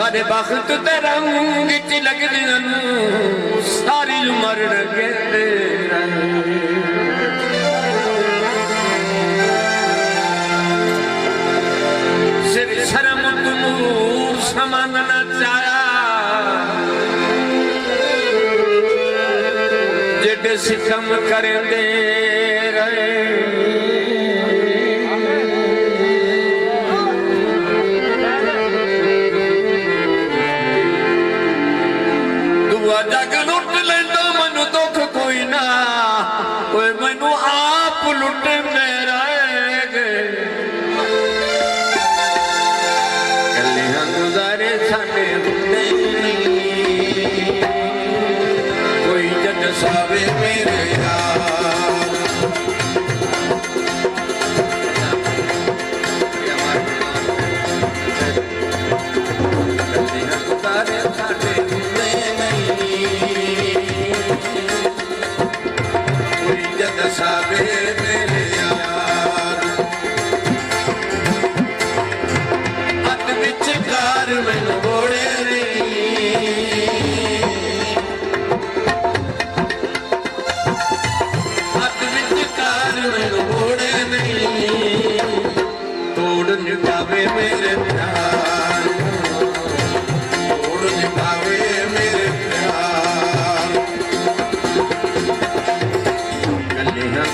सारे वक्त ते रंग च लगदे सारी उम्र रंगे सिर शर्म नूर समान न चाया जेडे सिखम करेंदे रहे जग लुट लेंदा मनु दुख कोई ना ओए मैनू आप लुटे मेरा कलियां गुजारे साडे हुंदे कोई जग सावे मेरे यार कलियां गुजारे साडे सावे मेरे यार हथ विच कार मैनू बोड़े नहीं हथ विच कार मैनू बोड़े नहीं तोड़ निभावे मेरे प्यार तोड़ निभावे मेरे प्यार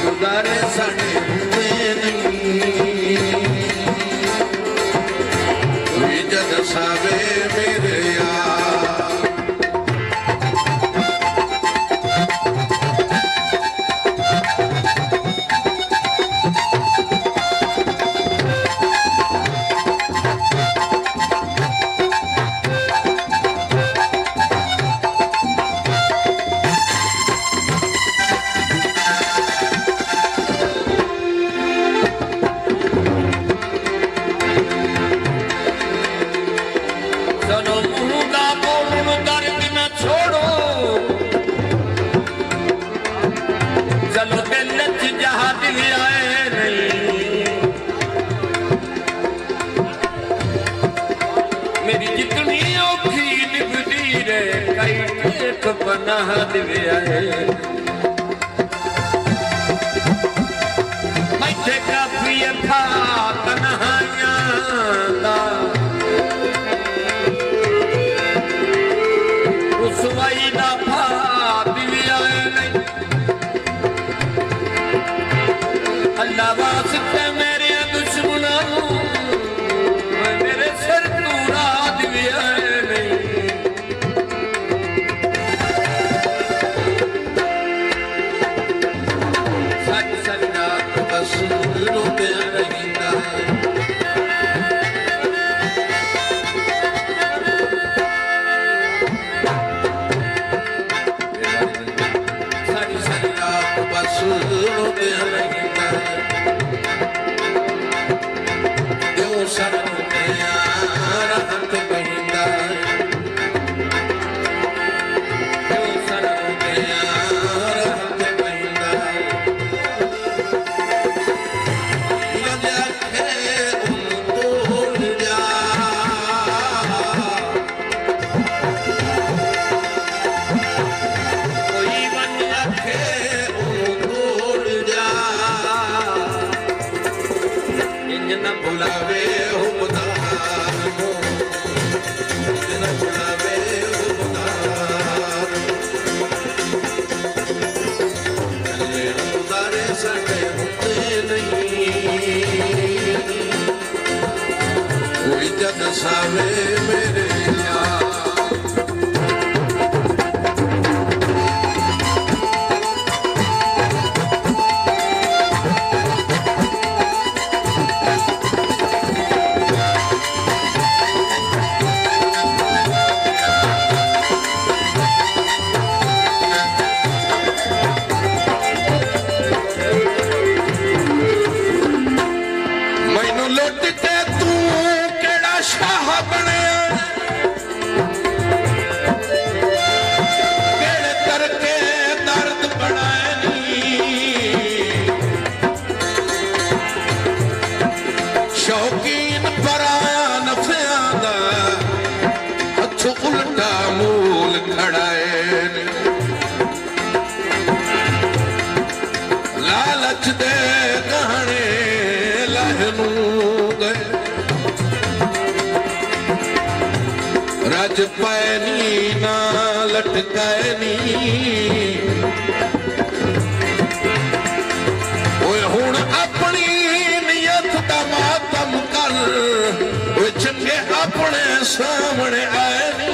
गुजारे साडे हुंदे नहीं कोई जग सावे मेरे यार मेरी जितनी औखी निभदी रे कई टेक पनाह दिवे आए मैथे काफी था तन्हाइयां दा रुसवाई दा भा दिवे आए अल्लाह वास्ते मेरे दुश्मनां नूं मेरे सिर तूरा दिवे आए नहीं सच सच रात बस रोते रहिंदा सारी सारी रात बस रोते रहिंदा बुलावे हो बुलावे गुजारे साडे हुंदे नहीं कोई जग सावे मेरे यार ਮੂਲ ਖੜਾਏ ਨੇ ਲਾਲਚ ਦੇ ਗਹਿਣੇ ਲਹਿ ਨੂੰ ਗਏ ਰਜ ਪੈ ਨੀ ਨਾ ਲਟਕਾਏ ਨੀ ਓਏ ਹੁਣ ਆਪਣੀ ਨੀਅਤ ਦਾ ਮਾਤਮ ਕਰ ਓਏ ਚੰਗੇ ਆਪਣੇ ਸਾਹਮਣੇ ਆਏ ਨੀ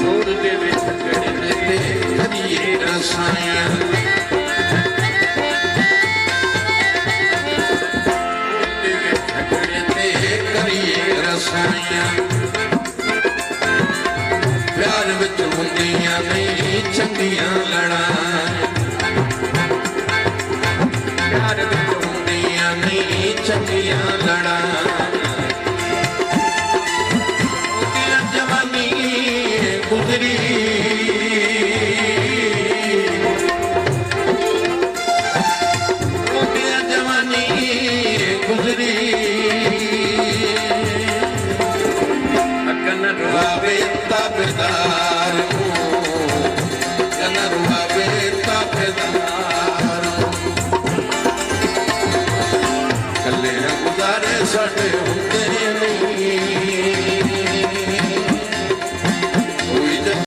ਸੋਰ ਦੇ ਵਿੱਚ ਗੜੇ ਤੇ ਕਰੀਏ ਰਸਾਇਆ ਪਿਆਰ ਵਿੱਚ ਹੁੰਦੀਆਂ ਨਹੀਂ ਚੰਗੀਆਂ ਲੜਾਈਆਂ ਪਿਆਰ ਵਿੱਚ ਹੁੰਦੀਆਂ ਨਹੀਂ ਚੰਗੀਆਂ ਲੜਾਈਆਂ ਉਹਦੀ ਜਵਾਨੀ ਗੁਜ਼ਰੀ ਉਹਦੀ ਜਵਾਨੀ ਗੁਜ਼ਰੀ ਰੁਆਵੇ ਤਾਬੇਦਾਰ ਕਨ ਰੁਆਵੇ ਤਾਬੇਦਾਰ ਕੱਲੇ ਗੁਜ਼ਾਰੇ ਸਾਡੇ ਹੁੰਦੇ ਨਹੀਂ